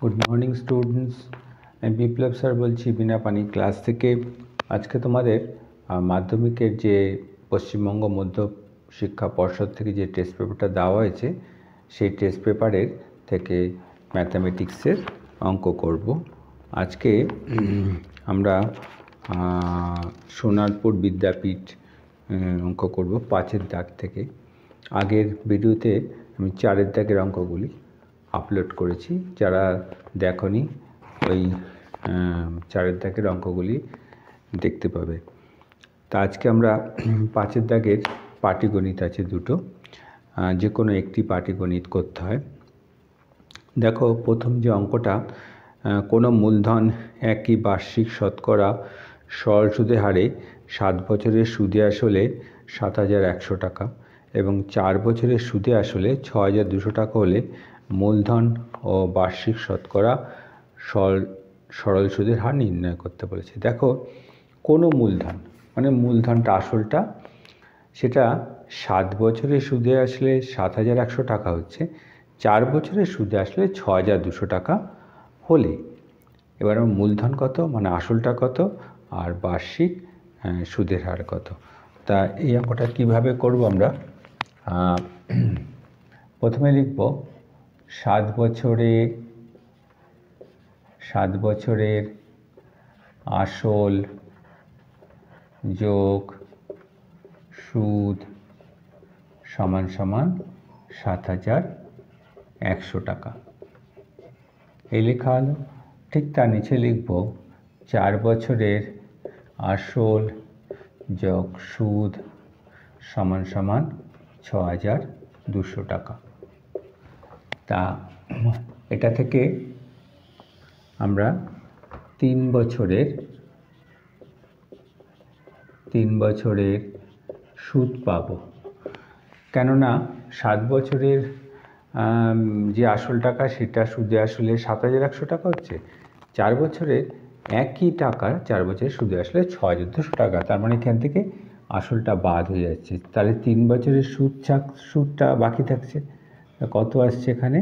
Good morning students, আমি বিপ্লব sir বলছি বিনা পানি ক্লাস থেকে। আজকে তোমাদের মাধ্যমিকের যে পশ্চিমবঙ্গ মধ্য শিক্ষা পর্ষদ থেকে যে টেস্ট পেপারটা দেওয়া হয়েছে সেই টেস্ট পেপারের থেকে ম্যাথামেটিক্সের অঙ্ক করব। আজকে আমরা সোনারপুর বিদ্যাপীঠ অঙ্ক করব 5-এর দাগ থেকে। আগের ভিডিওতে আমি 4-এর দাগের অঙ্কগুলি আপলোড করেছি, যারা দেখনি ওই 4-এর দাগের অঙ্কগুলি দেখতে পাবে। তা আজকে আমরা 5-এর দাগের পাটিগণিত আছে দুটো, যে কোনো একটি পাটিগণিত করতে হয়। দেখো, প্রথম যে অঙ্কটা, কোনো মূলধন একই বার্ষিক শতকরা সরল সুদের হারে 7 বছরের সুদে আসলে 7,100 টাকা এবং 4 বছরের সুদে আসলে 6,200 টাকা হলে মূলধন ও বার্ষিক শতকরা সরল সুদের হার নির্ণয় করতে বলেছে। দেখো, কোনো মূলধন মানে মূলধনটা আসলটা, সেটা 7 বছরের সুদে আসলে 7,100 টাকা হচ্ছে, 4 বছরের সুদে আসলে 6,200 টাকা হলে এবার আমার মূলধন কত মানে আসলটা কত আর বার্ষিক সুদের হার কত। তা এই অঙ্কটা কীভাবে করব আমরা? প্রথমে লিখব 7 বছরের আসল যোগ সুদ সমান সমান 7,100 টাকা। এই লেখা হলো। ঠিক তার নিচে লিখব 4 বছরের আসল যোগ সুদ সমান সমান 6,200 টাকা। তা এটা থেকে আমরা 3 বছরের সুদ পাব, কেননা 7 বছরের যে আসল টাকা সেটা সুদে আসলে 7,100 টাকা হচ্ছে, 4 বছরের একই টাকা 4 বছরের সুদে আসলে 6,200 টাকা। তার মানে এখান থেকে আসলটা বাদ হয়ে যাচ্ছে, তাহলে 3 বছরের সুদটা বাকি থাকছে। কত আসছে এখানে?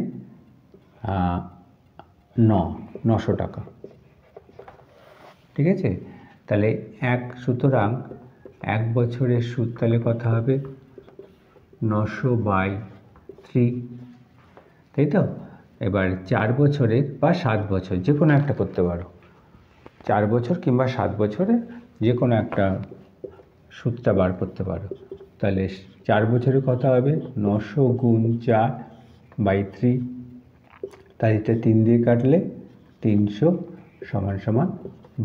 900 টাকা। ঠিক আছে, তাহলে সুতরাং 1 বছরের সুদ তাহলে কত হবে? 900/3, তাই তো? এবার 4 বছরের বা 7 বছর যে কোনো একটা করতে পারো, 4 বছর কিংবা 7 বছরে যে কোনো একটা সুদটা বার করতে পারো। তাহলে 4 বছরে কত হবে? 900 গুণ 4/3, তাই এটা 3 দিয়ে কাটলে 300 সমান সমান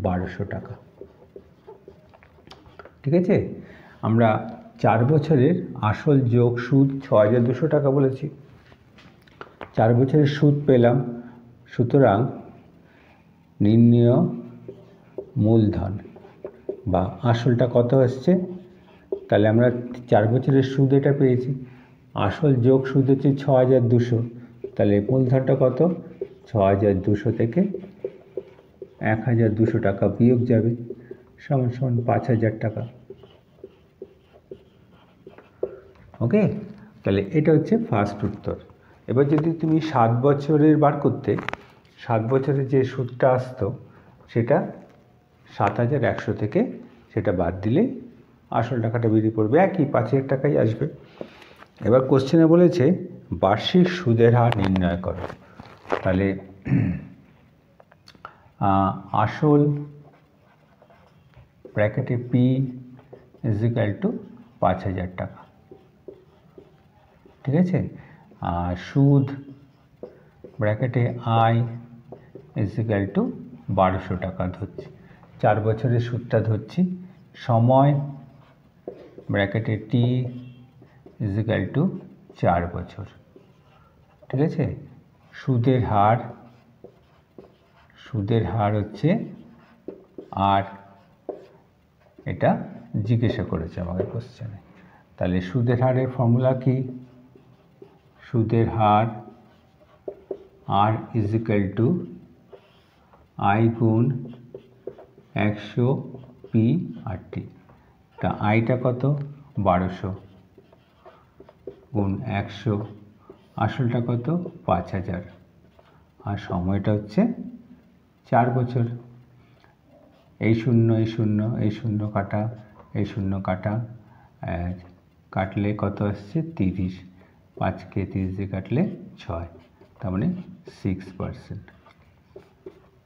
1200 টাকা। ঠিক আছে, আমরা 4 বছরের আসল যোগ সুদ 6,200 টাকা বলেছি, 4 বছরের সুদ পেলাম, সুতরাং নির্ণেয় মূলধন বা আসলটা কত আসছে? তাহলে আমরা 4 বছরের সুদ এটা পেয়েছি, আসল যোগ সুদ হচ্ছে 6,200, তাহলে মূলধনটা কত? 6,200 থেকে 1,200 টাকা বিয়োগ যাবে সমান সমান 5,000 টাকা। ওকে, তাহলে এটা হচ্ছে ফার্স্ট উত্তর। এবার যদি তুমি 7 বছরের বার করতে, 7 বছরের যে সুদটা আসতো সেটা 7,100 থেকে সেটা বাদ দিলে আসল টাকাটা বেরিয়ে পড়বে, একই 5,000 টাকাই আসবে। এবার কোশ্চেনে বলেছে বার্ষিক সুদের হার নির্ণয় করো। তাহলে আসল ব্র্যাকেটে P = 5,000 টাকা। ঠিক আছে, আর সুদ ব্র্যাকেটে I = 1,200 টাকা ধরছি, 4 বছরের সুদটা ধরছি। সময় ব্র্যাকেটে T = 4 বছর। ঠিক আছে, সুদের হার হচ্ছে আর এটা জিজ্ঞাসা করেছে আমাদের কোশ্চেনে। তাহলে সুদের হারের ফর্মুলা কি? সুদের হার R = I গুণ 100 P/T। তা আইটা কত? 1200 গুণ 100, আসলটা কত? 5,000, আর সময়টা হচ্ছে 4 বছর। এই শূন্য এই শূন্য এই শূন্য কাটা, এই শূন্য কাটা, কাটলে কত আসছে 30, 5কে 30 দিয়ে কাটলে 6, তার মানে 6%।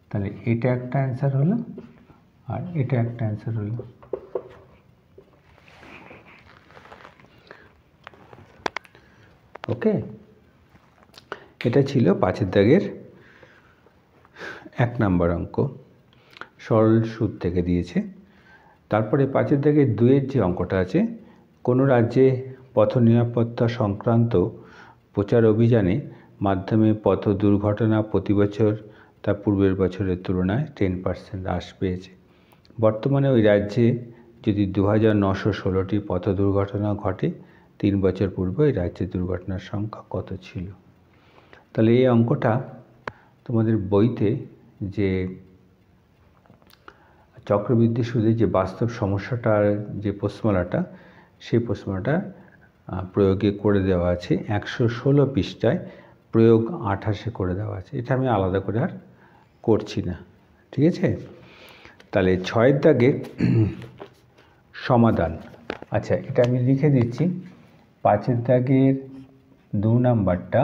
তাহলে এটা একটা অ্যান্সার হলো, আর এটা একটা অ্যান্সার হলো। ওকে, এটা ছিল 5-এর দাগের 1 নম্বর অঙ্ক, সরল সুদ থেকে দিয়েছে। তারপরে 5-এর দাগের 2-এর যে অঙ্কটা আছে, কোনো রাজ্যে পথ নিরাপত্তা সংক্রান্ত প্রচার অভিযানে মাধ্যমে পথ দুর্ঘটনা প্রতি বছর তা পূর্বের বছরের তুলনায় 10% হ্রাস পেয়েছে। বর্তমানে ওই রাজ্যে যদি 2916টি পথ দুর্ঘটনা ঘটে, 3 বছর পূর্বে ওই রাজ্যের দুর্ঘটনার সংখ্যা কত ছিল? তাহলে এই অঙ্কটা তোমাদের বইতে যে চক্রবৃদ্ধি সুদের যে বাস্তব সমস্যাটার যে প্রশ্নমালাটা, সেই প্রশ্নমালাটা প্রয়োগে করে দেওয়া আছে 116 পৃষ্ঠায়, প্রয়োগ 28-এ করে দেওয়া আছে। এটা আমি আলাদা করে আর করছি না, ঠিক আছে? তাহলে 6-এর দাগের সমাধান, আচ্ছা এটা আমি লিখে দিচ্ছি। 5-এর দাগের 2 নাম্বারটা,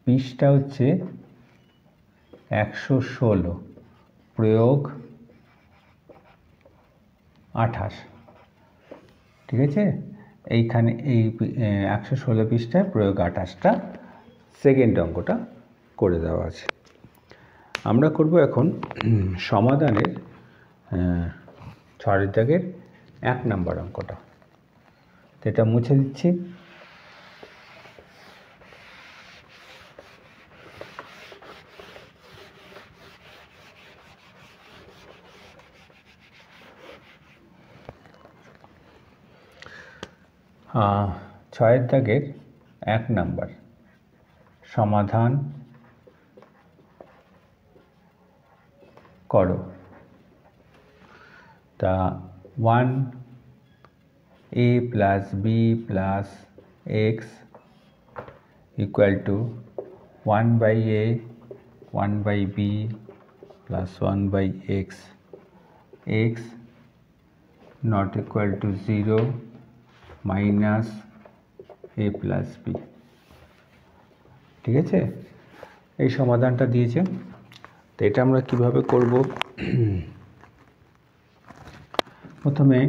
পৃষ্ঠা হচ্ছে 116, প্রয়োগ 28, ঠিক আছে? এইখানে এই 116 পৃষ্ঠায় প্রয়োগ 28টা সেকেন্ড অঙ্কটা করে দেওয়া আছে। আমরা করব এখন সমাধানের 6-এর দাগের 1 নম্বর অঙ্কটা। তো এটা মুছে দিচ্ছি। ছয়ের দাগের 1 নম্বর সমাধান করো। তা 1a plus b plus x equal to 1 by a 1 by b plus 1 by x, x not equal to 0 minus a plus b, ঠিক আছে? এই সমাধানটা দিয়েছে। তো এটা আমরা কিভাবে করব? প্রথমে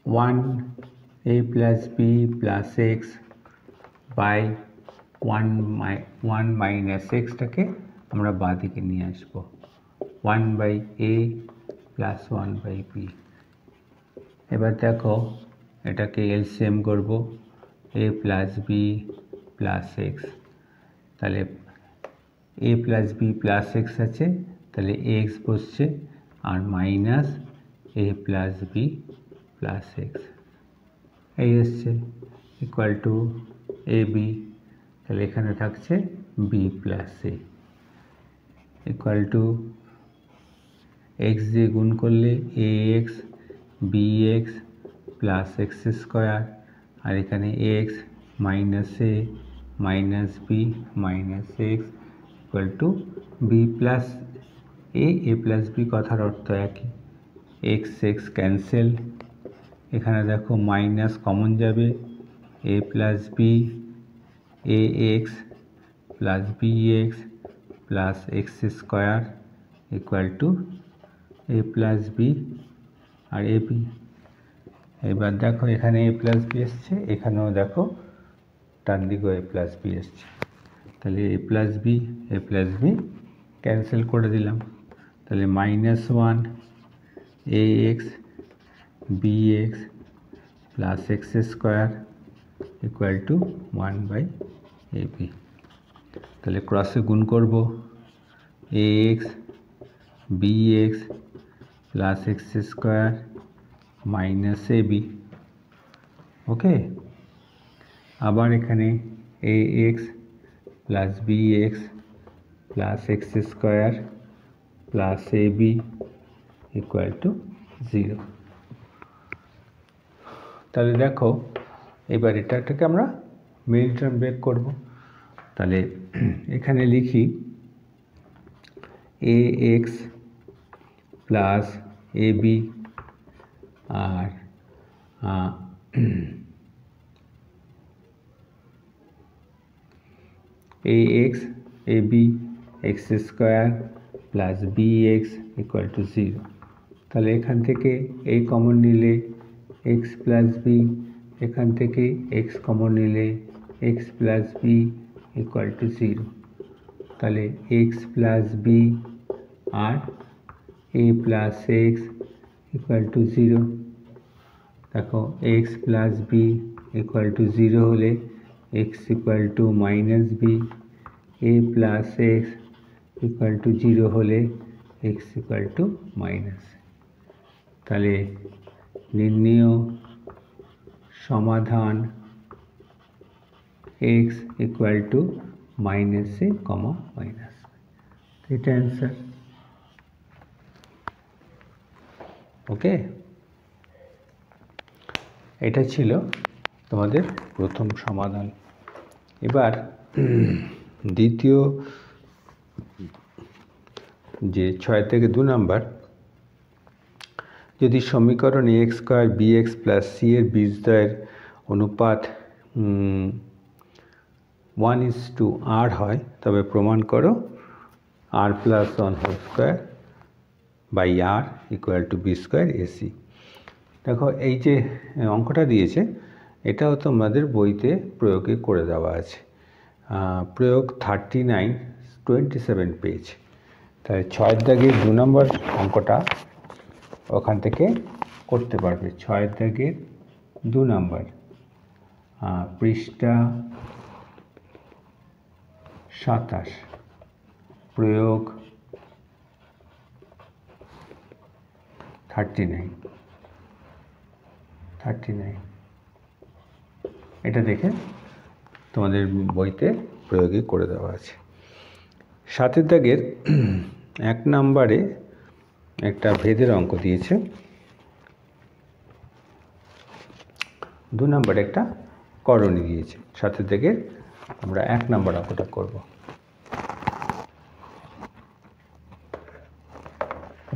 1a plus b plus x by 1 minus xটাকে আমরা বাঁ দিকে নিয়ে আসব, 1 by a plus 1 by b। এবার দেখো এটাকে এলসিএম করব, a plus b plus x, তাহলে a plus b plus x আছে, তাহলে x বসছে, আর minus a plus b plus x এই এসছে, ইকুয়াল টু ab, তাহলে এখানে থাকছে b plus a, equal to x দিয়ে গুণ করলে ax bx plus x square, আর এখানে x minus a minus b minus x equal to B plus A plus B, কথার অর্থ একই, এক্স এক্স ক্যান্সেল, এখানে দেখো মাইনাস কমন যাবে, A plus B A x plus B x plus x square equal to A plus B আর A B. এবার দেখো এখানে এ প্লাস বি এসছে, এখানেও দেখো ডান দিকেও এ প্লাস বি এসছে, তাহলে এ প্লাস বি ক্যান্সেল করে দিলাম, তাহলে minus 1 A x B x plus x square equal to 1 by A B. তাহলে ক্রসে গুণ করব, A x B x plus x square minus A B. Okay, আবার এখানে A x plus B x plus x square plus A B equal to 0। তাহলে দেখো এবার এটাকে আমরা মিডল টার্ম বের করব। তাহলে এখানে লিখি ax প্লাস ab আর ax ab x square plus bx equal to 0। তাহলে এখান থেকে a কমন নিলে x প্লাস b, এখান থেকে x কমন নিলে x plus b equal to 0। তাহলে x প্লাস b আর a plus x equal to 0। দেখো x plus b equal to 0 হলে x equal to minus b, a plus x equal to 0 হলে x equal to minus. তাহলে নির্ণেয় সমাধান x equal to minus a comma minus. এটা answer. ওকে, এটা ছিল তোমাদের প্রথম সমাধান। এবার দ্বিতীয় যে 6 থেকে 2 নাম্বার, যদি সমীকরণ ax square bx plus c এর বীজদ্বয়ের অনুপাত 1:r হয়, তবে প্রমাণ করো r plus 1 whole square by r equal to B square AC. দেখো এই যে অঙ্কটা দিয়েছে এটাও তোমাদের বইতে প্রয়োগে করে দেওয়া আছে, প্রয়োগ 27 পেজ। তাহলে 6 দাগের 2 নম্বর অঙ্কটা ওখান থেকে করতে পারবে। 6 দাগের 2 নম্বর, পৃষ্ঠা 27, প্রয়োগ 39। এটা দেখে তোমাদের বইতে প্রয়োগে করে দেওয়া আছে। 7 দাগের 1 নম্বরে একটা ভেদের অঙ্ক দিয়েছে, 2 নম্বরে একটা করণী দিয়েছে। 7 দাগের আমরা 1 নম্বর অঙ্কটা করব।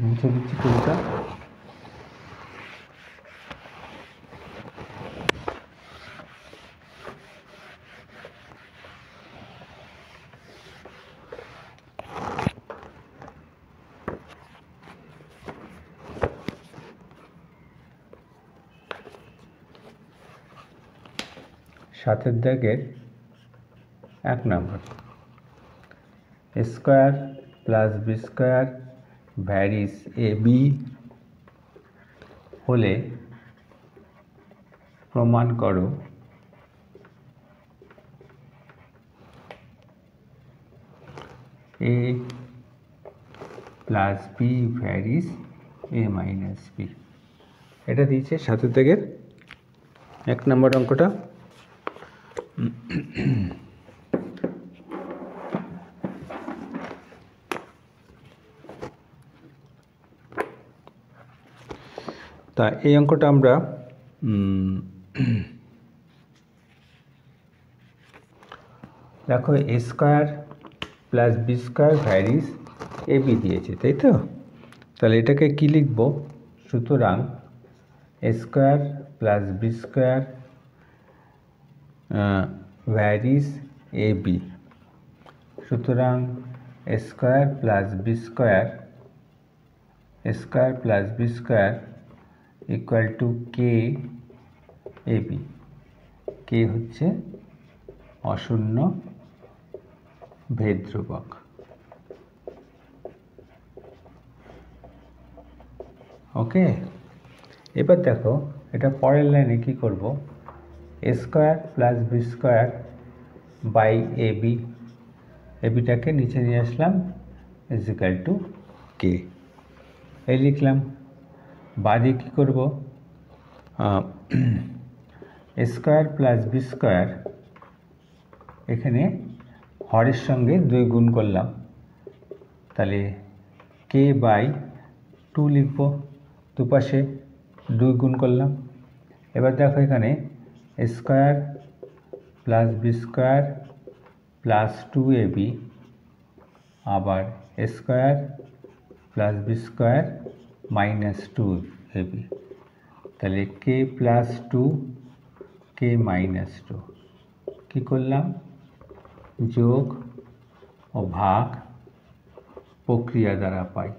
মুছে দিচ্ছি কবিতা। সাতের দাগের 1 নম্বর, a square plus B square varies A B হলে প্রমাণ করো a plus B varies A minus B. এটা দিয়েছে 7 দাগের 1 নম্বর অঙ্কটা। তা এই অঙ্কটা আমরা দেখো এ square plus B square varies A B দিয়েছে, তাই তো? তাহলে এটাকে কি লিখব? সুতরাং A square plus B square varies A B. সুতরাং A square plus B square equal to K A B. K হচ্ছে অশূন্য ভেদ ধ্রুবক। ওকে, এবার দেখো এটা পরের লাইনে কি করব, a square plus B square by A b, a বিটাকে নিচে নিয়ে আসলাম ইজ ইকুয়াল টু কে, এই লিখলাম। বাদে কী করব, a square plus B square এখানে হরের সঙ্গে 2 গুণ করলাম, তাহলে কে বাই 2 লিখব, দুপাশে 2 গুণ করলাম। এবার দেখো এখানে a square plus B square plus 2ab আবার a square plus b square minus 2ab, তাহলে k প্লাস 2 k মাইনাস 2 কী করলাম, যোগ ও ভাগ প্রক্রিয়া দ্বারা পাই।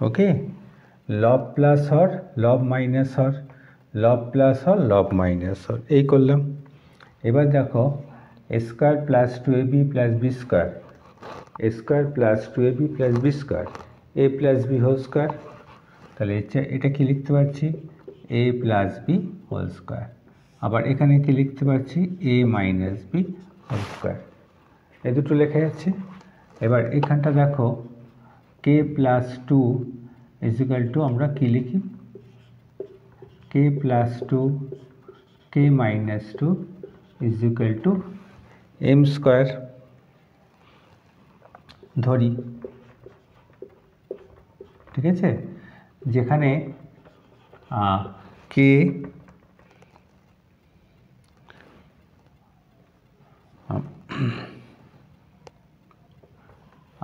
ওকে, লব প্লাস হর লব মাইনাস হর, লব প্লাস হর লব মাইনাস হর, এই করলাম। এবার দেখো এ square plus 2ab plus B square, a square plus 2ab plus B square a plus b whole square, তাহলে এটা কি লিখতে পারছি, a plus b whole square. আবার এখানে কি লিখতে পারছি, a minus b whole square, এই দুটো লেখা যাচ্ছে। এবার এখানটা দেখো কে প্লাস 2 ইজিক্যাল টু আমরা কি লিখি, k plus 2 k minus 2 is equal to m square ধরি, ঠিক আছে। যেখানে কে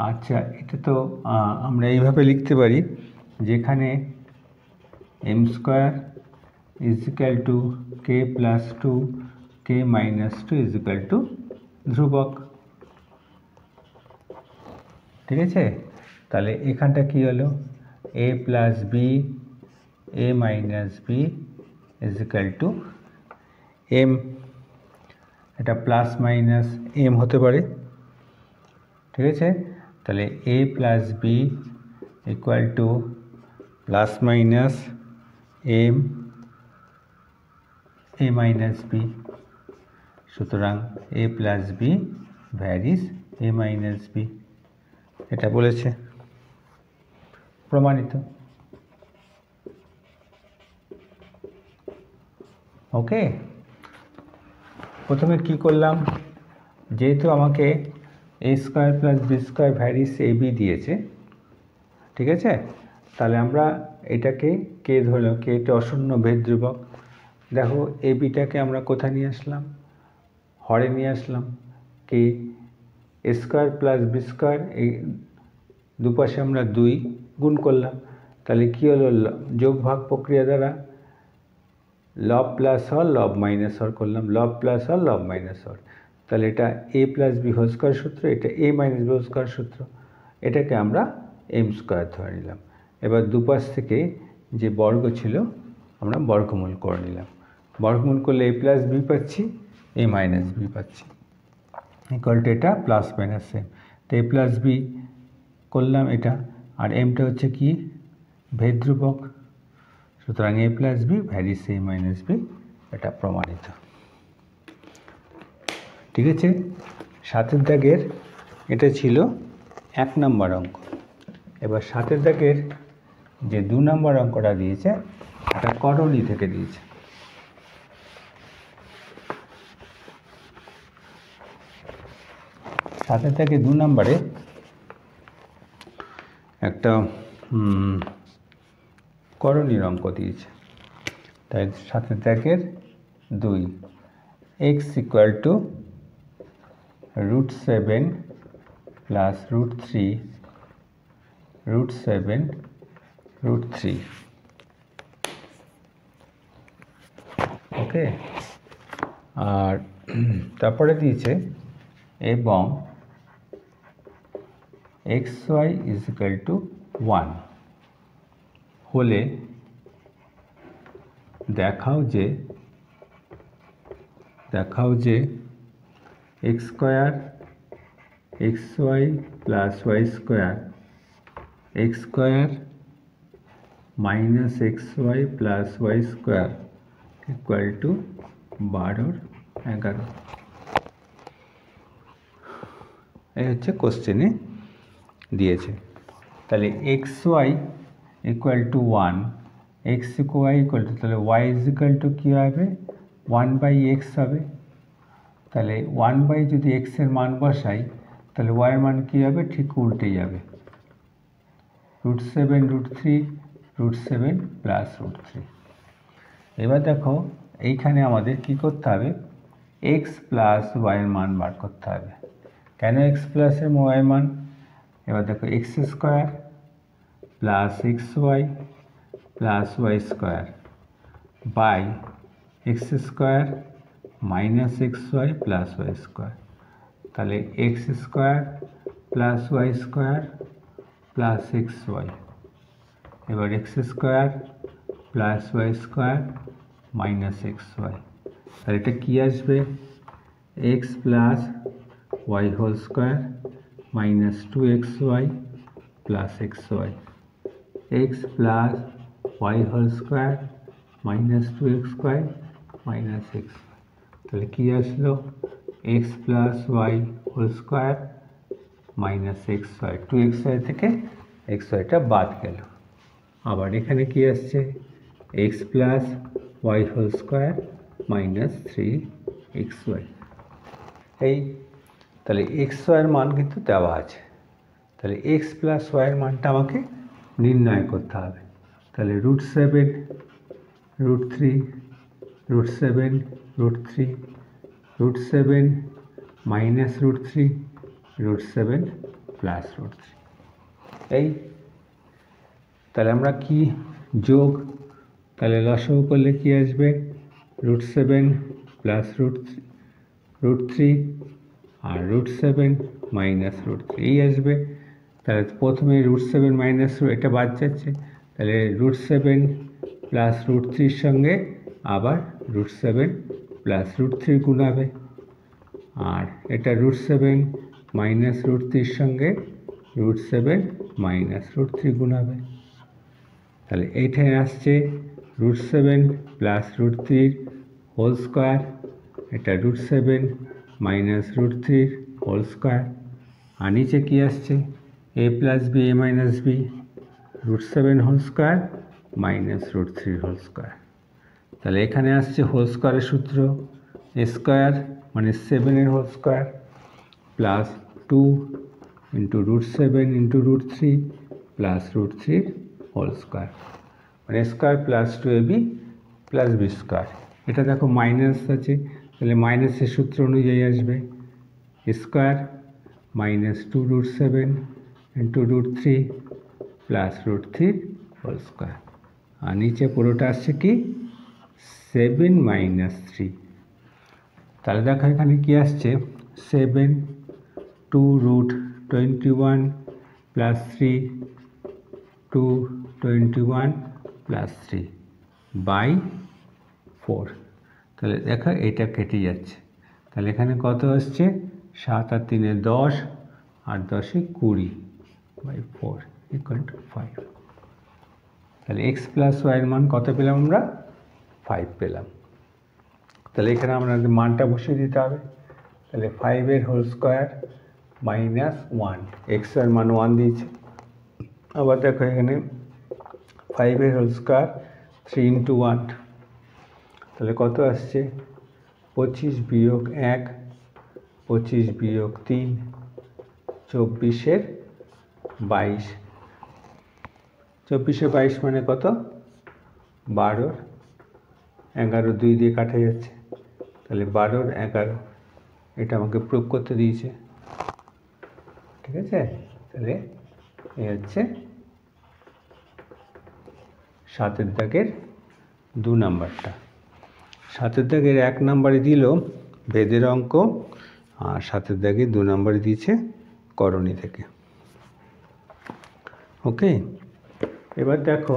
আচ্ছা, এটা তো আমরা এইভাবে লিখতে পারি, যেখানে m square is equal to k plus 2 k minus 2 is equal to ধ্রুবক, ঠিক আছে। তাহলে এখানটা কি হলো, a plus B a minus b is equal to m, এটা প্লাস মাইনাস এম হতে পারে, ঠিক আছে। তাহলে a plus b equal to plus minus m a minus b, সুতরাং a plus b varies a minus B, এটা বলেছে, প্রমাণিত। ওকে, প্রথমে কি করলাম, যেহেতু আমাকে এ square plus B square varies a B দিয়েছে, ঠিক আছে, তাহলে আমরা এটাকে কে ধরলাম, কে এটা অশূন্য ভেদ ধ্রুবক। দেখো এ বিটাকে আমরা কোথায় নিয়ে আসলাম, হরে নিয়ে আসলাম, কে এ স্কোয়ার প্লাস বি স্কোয়ার, এই দুপাশে আমরা 2 গুণ করলাম, তাহলে কি হলো, যোগ ভাগ প্রক্রিয়া দ্বারা লব প্লাস হর লব মাইনাস হর করলাম, লব প্লাস হর লব মাইনাস হর, তাহলে এটা এ প্লাস বি হোল স্কোয়ার সূত্র, এটা এ মাইনাস বি হোল স্কোয়ার সূত্র, এটাকে আমরা এম স্কোয়ার ধরে নিলাম। এবার দুপাশ থেকে যে বর্গ ছিল আমরা বর্গমূল করে নিলাম, বর্গমূল করলে এ প্লাস বি পাচ্ছি, এ মাইনাস বি পাচ্ছি, ইকুয়াল টু এটা প্লাস মাইনাস এম, তো এ প্লাস বি করলাম এটা, আর এমটা হচ্ছে কি ভেদ ধ্রুবক, সুতরাং a plus b varies a minus B, এটা প্রমাণিত, ঠিক আছে। 7 দাগের এটা ছিল 1 নম্বর অঙ্ক। এবার 7 দাগের যে 2 নম্বর অঙ্কটা দিয়েছে, এটা করণী থেকে দিয়েছে। সাথে থেকে 2 নম্বরে একটা করণীর অঙ্ক দিয়েছে, তাই 7 দাগের 2, x ইকুয়াল টু √7 প্লাস √3 √7 √3, ওকে। আর তারপরে দিয়েছে এবং xy ইজিক্যাল টু 1 হলে দেখাও যে x square xy plus y square x square minus xy plus y square equal two 12 11, এই হচ্ছে কোশ্চেনে দিয়েছে। তাহলে xy equal to 1, x y equal to, তাহলে y ইজিক্যাল টু কী হবে 1/x হবে, তাহলে 1 যদি x এর মান বসাই, তাহলে y এর মান কী হবে, ঠিক উল্টে যাবে, √7 √3 √7 প্লাস √3। এবার দেখো এইখানে আমাদের কি করতে হবে, এক্স প্লাস ওয়াইয়ের মান বার করতে হবে। কেন এক্স প্লাসের ওয়াই মান? এবার দেখো x square plus x y plus y square by x square minus x y plus y square. তাহলে x square plus y square plus x y, এবার x square plus y square minus x y. তাহলে এটা কী আসবে, x plus Y whole square minus two x y plus x y, x plus Y whole square minus two x y minus x y. তাহলে কী আসলো, x plus Y whole square minus x Y, two x Y থেকে X ওয়াইটা বাদ গেল। আবার এখানে কি আসছে, X plus Y whole square minus three X Y. এই তাহলে এক্স ওয়াইয়ের মান কিন্তু দেওয়া আছে, তাহলে এক্স প্লাস ওয়াইয়ের মানটা আমাকে নির্ণয় করতে হবে। তাহলে root seven root three root seven root three root seven minus root three root seven plus root three. এই তাহলে আমরা কি যোগ, তাহলে লসাগু করলে কি আসবে, root seven plus root three আর root seven minus root three এই আসবে। তাহলে প্রথমে রুট সেভেন মাইনাস এটা বাদ যাচ্ছে, তাহলে রুট সেভেন প্লাস রুট থ্রির সঙ্গে আবার root seven plus root three গুণ হবে, আর এটা রুট সেভেন মাইনাস রুট থ্রির সঙ্গে root seven minus root three গুণ হবে। তাহলে এইখানে আসছে রুট সেভেন প্লাস রুট থ্রির হোল স্কোয়ার, এটা রুট সেভেন মাইনাস রুট থ্রির হোল স্কোয়ার, আর নিচে কী আসছে, a plus B a minus b root seven whole square minus root থ্রির হোল স্কোয়ার। তাহলে এখানে আসছে হোল স্কোয়ারের সূত্র, এ স্কোয়ার মানে সেভেনের whole square plus two into root seven into root three plus root থ্রির হোল স্কোয়ার, মানে square plus two A B plus B square. এটা দেখো মাইনাস আছে, তাহলে মাইনাসের সূত্র অনুযায়ী আসবে square minus two root seven into root three plus root থ্রির হোল স্কোয়ার, আর নিচে পুরোটা আসছে কি সেভেন মাইনাস থ্রি। তাহলে দেখো এখানে কি আসছে, seven two root 21 plus three two 21 plus three by four. তাহলে দেখো এটা কেটে যাচ্ছে, তাহলে এখানে কত আসছে, 7 আর 3 10 আর 10 20 বাই ফোর ইকুয়াল টু 5। তাহলে এক্স প্লাস ওয়াইয়ের মান কত পেলাম আমরা, 5 পেলাম। তাহলে এখানে আমাদের মানটা বসিয়ে দিতে হবে, তাহলে 5-এর হোল স্কোয়ার মাইনাস 1, এক্স এর মান 1 দিয়েছে। আবার দেখো এখানে 5-এর হোল স্কোয়ার 3 ইন্টু 1, তাহলে কত আসছে, 25 বিয়োগ 1 25 বিয়োগ 3 24-এর 22, 24-এর 22 মানে কত, 12, 11 2 দিয়ে কাটা যাচ্ছে, তাহলে 12 11 এটা আমাকে প্রুভ করতে দিয়েছে, ঠিক আছে। তাহলে এই হচ্ছে 7-এর দাগের 2 নাম্বারটা। 7-এর দাগের 1 নাম্বারে দিল বেদের অঙ্ক, আর 7-এর দাগে 2 নাম্বারে দিয়েছে করণী থেকে। ওকে, এবার দেখো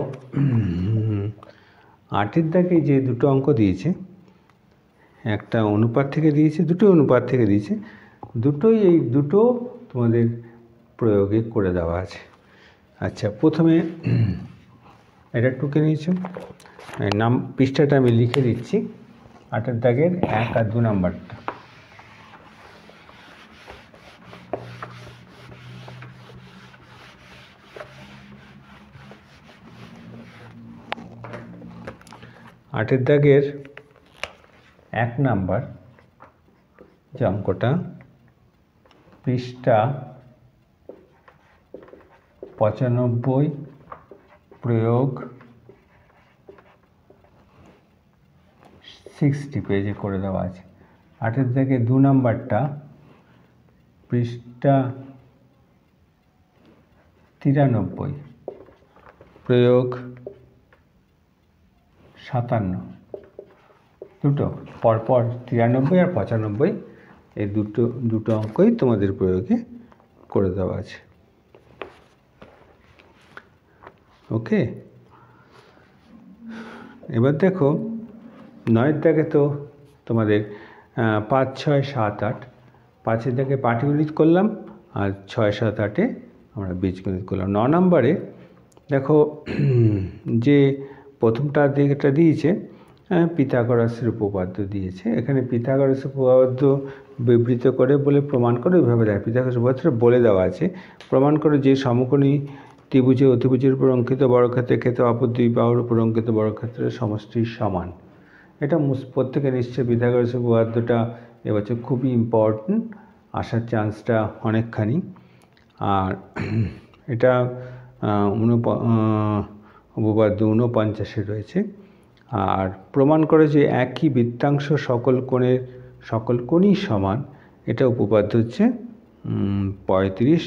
8-এর দাগে যে দুটো অঙ্ক দিয়েছে, একটা অনুপাত থেকে দিয়েছে, দুটো অনুপাত থেকে দিয়েছে, দুটোই এই দুটো তোমাদের প্রয়োগে করে দেওয়া আছে। আচ্ছা, প্রথমে এটা টুকে নিয়েছো, নাম পৃষ্ঠাটা আমি লিখে দিচ্ছি, 8-এর দাগের 1 আর 2 নাম্বারটা। আটের দাগের 1 নাম্বার যে অঙ্কটা, পৃষ্ঠা 95 প্রয়োগ 60 পেজে করে দেওয়া আছে। 8 থেকে 2 নাম্বারটা পৃষ্ঠা 93 প্রয়োগ 57, দুটো পরপর 93 আর 95 এই দুটো অঙ্কই তোমাদের প্রয়োগে করে দেওয়া আছে। ওকে, এবার দেখো 9 দাগে তো তোমাদের 5, 6, 7, 8, 5 দাগে পাটিগণিত করলাম আর 6, 7, 8 আমরা বীজগণিত করলাম। 9 নম্বরে দেখো যে প্রথমটা দিকটা দিয়েছে পিথাগোরাসের উপপাদ্য দিয়েছে। এখানে পিথাগোরাসের উপপাদ্য বিবৃত করে বলে প্রমাণ করে ওইভাবে দেয়। পিথাগোরাসের উপপাদ্যটা বলে দেওয়া আছে, প্রমাণ করে যে সমকোণী ত্রিভুজে অতিভুজের উপর অঙ্কিত বর্গক্ষেত্রের ক্ষেত্রে অপর দুই বাহুর উপর অঙ্কিত বর্গক্ষেত্রের সমষ্টি সমান। এটা প্রত্যেকে নিশ্চয়ই পিথাগোরাসের উপপাদ্যটা এবছর খুবই ইম্পর্টেন্ট, আসার চান্সটা অনেকখানি। আর এটা উপপাদ্য 49 রয়েছে। আর প্রমাণ করে যে একই বৃত্তাংশ সকল কোণই সমান, এটা উপপাদ্য হচ্ছে 35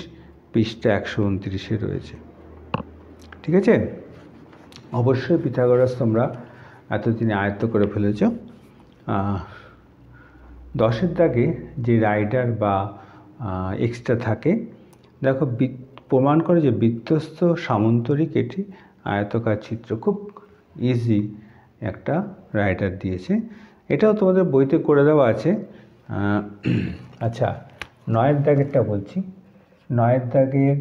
পৃষ্ঠা 129 রয়েছে। ঠিক আছে, অবশ্যই পিথাগোরাস তোমরা এতদিনে আয়ত্ত করে ফেলেছ। 10 দাগে যে রাইডার বা এক্সট্রা থাকে, দেখো প্রমাণ করে যে বৃত্তস্থ সামান্তরিক এটি আয়তকার চিত্র, খুব ইজি একটা রাইডার দিয়েছে। এটাও তোমাদের বইতে করে দেওয়া আছে। আচ্ছা, 9 দাগেরটা বলছি। 9 দাগের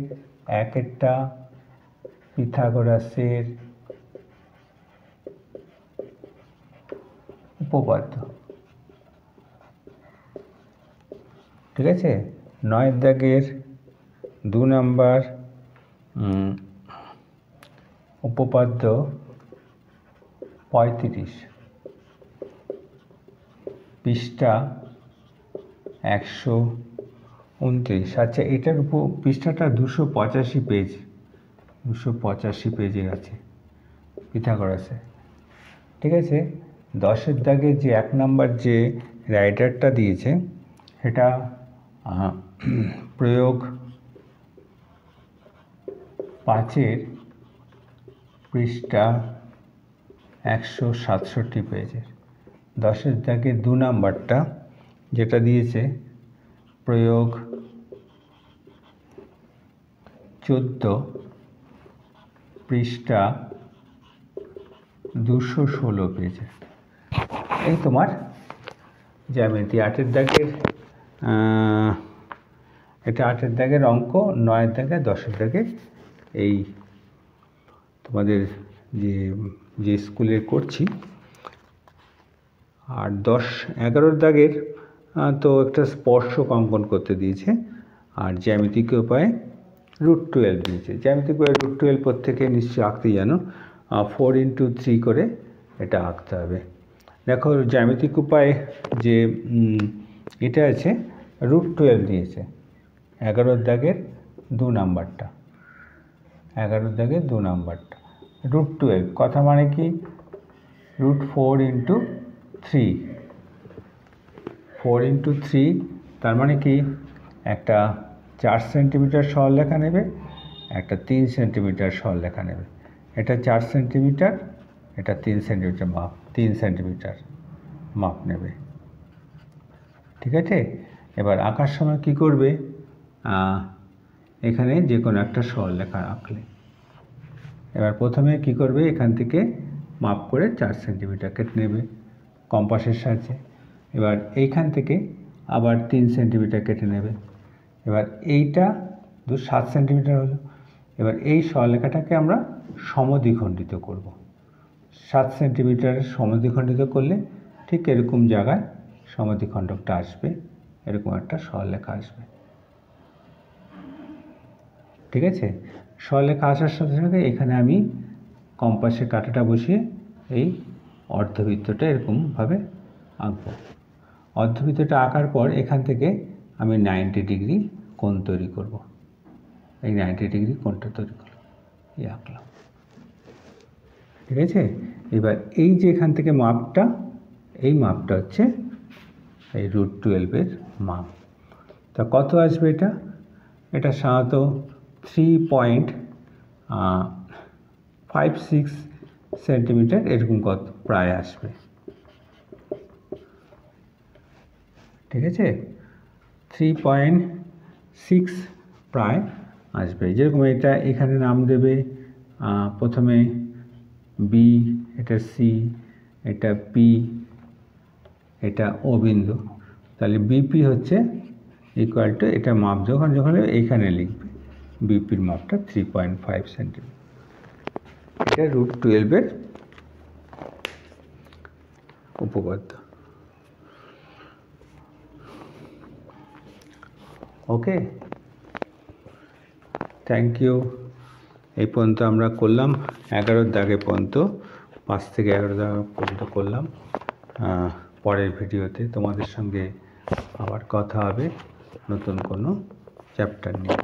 1-এরটা পিথাগোরাসের উপপাদ্য। ঠিক আছে, 9 দাগের 2 নাম্বার উপপাদ্য 35 পৃষ্ঠা 129। আচ্ছা, এটার পৃষ্ঠাটা 285 পেজ, 285 পেজের আছে পিথাগোরাসে। ঠিক আছে, 10 দাগে যে 1 নাম্বার যে রাইডারটা দিয়েছে সেটা প্রয়োগ 5 পৃষ্ঠা 167 পেজের। 10 দাগে 2 নাম্বারটা যেটা দিয়েছে প্রয়োগ 14 পৃষ্ঠা 216 পেজের। এই তোমার জ্যামিতি 8 দাগের, এটা 8 দাগের অঙ্ক, 9 দাগে 10 দাগে এই তোমাদের যে স্কুলে করছি। আর 10-11 দাগের তো একটা স্পর্শক অঙ্কন করতে দিয়েছে, আর জ্যামিতিক উপায়ে √12 দিয়েছে। জ্যামিতিক উপায়ে √12 প্রত্যেকে নিশ্চয়ই আঁকতে জানো, 4x3 করে এটা আঁকতে হবে। দেখো জ্যামিতিক উপায়ে যে এটা আছে √12 দিয়েছে 11 দাগের 2 নাম্বারটা, 11 দাগের 2 নাম্বারটা √12 কথা মানে কি √4x3, 4x3 তার মানে কি একটা 4 সেন্টিমিটার সরলরেখা নেবে, একটা 3 সেন্টিমিটার সরলরেখা নেবে। এটা 4 সেন্টিমিটার, এটা 3 সেন্টিমিটার মাপ, 3 সেন্টিমিটার মাপ নেবে। ঠিক আছে, এবার আঁকার সময় কি করবে, এখানে যে কোনো একটা সরলরেখা আঁকলে এবার প্রথমে কি করবে, এখান থেকে মাপ করে 4 সেন্টিমিটার কেটে নেবে কম্পাসের সাহায্যে। এবার এইখান থেকে আবার 3 সেন্টিমিটার কেটে নেবে। এবার এইটা 7 সেন্টিমিটার হলো। এবার এই সরলরেখাটাকে আমরা সমদ্বিখণ্ডিত করব। 7 সেন্টিমিটারের সমদ্বিখণ্ডিত করলে ঠিক এরকম জায়গায় সমদ্বিখণ্ডকটা আসবে, এরকম একটা সরলরেখা আসবে। ঠিক আছে, সরলরেখা আসার সাথে সাথে এখানে আমি কম্পাসের কাঁটাটা বসিয়ে এই অর্ধবৃত্তটা এরকমভাবে আঁকবো। অর্ধবৃত্তটা আঁকার পর এখান থেকে আমি 90 ডিগ্রি কোণ তৈরি করব। এই 90 ডিগ্রি কোণটা তৈরি করলাম, এই আঁকলাম। ঠিক আছে, এবার এই যে এখান থেকে মাপটা এই মাপটা হচ্ছে এই √12 মাপ। তা কত আসবে এটা? এটা সাধারণত 3.56 সেন্টিমিটার এরকম কত প্রায় আসবে, ঠিক আছে? 3.6 প্রায় আসবে। যেরকম এটা এখানে নাম দেবে, প্রথমে বি, এটা সি, এটা পি, এটা ও বিন্দু। তাহলে বিপি হচ্ছে ইকুয়াল টু, এটা মাপ যখন এইখানে লিখবে, বিপির মাপটা 3.5 সেন্টিমিটার। এটা √12 উপপাদ্য। ওকে, থ্যাংক ইউ। এই পর্যন্ত আমরা করলাম 11 দাগে পর্যন্ত, 5 থেকে 11 দাগ পর্যন্ত করলাম। পরের ভিডিওতে তোমাদের সঙ্গে আবার কথা হবে নতুন কোনো চ্যাপ্টার নিয়ে।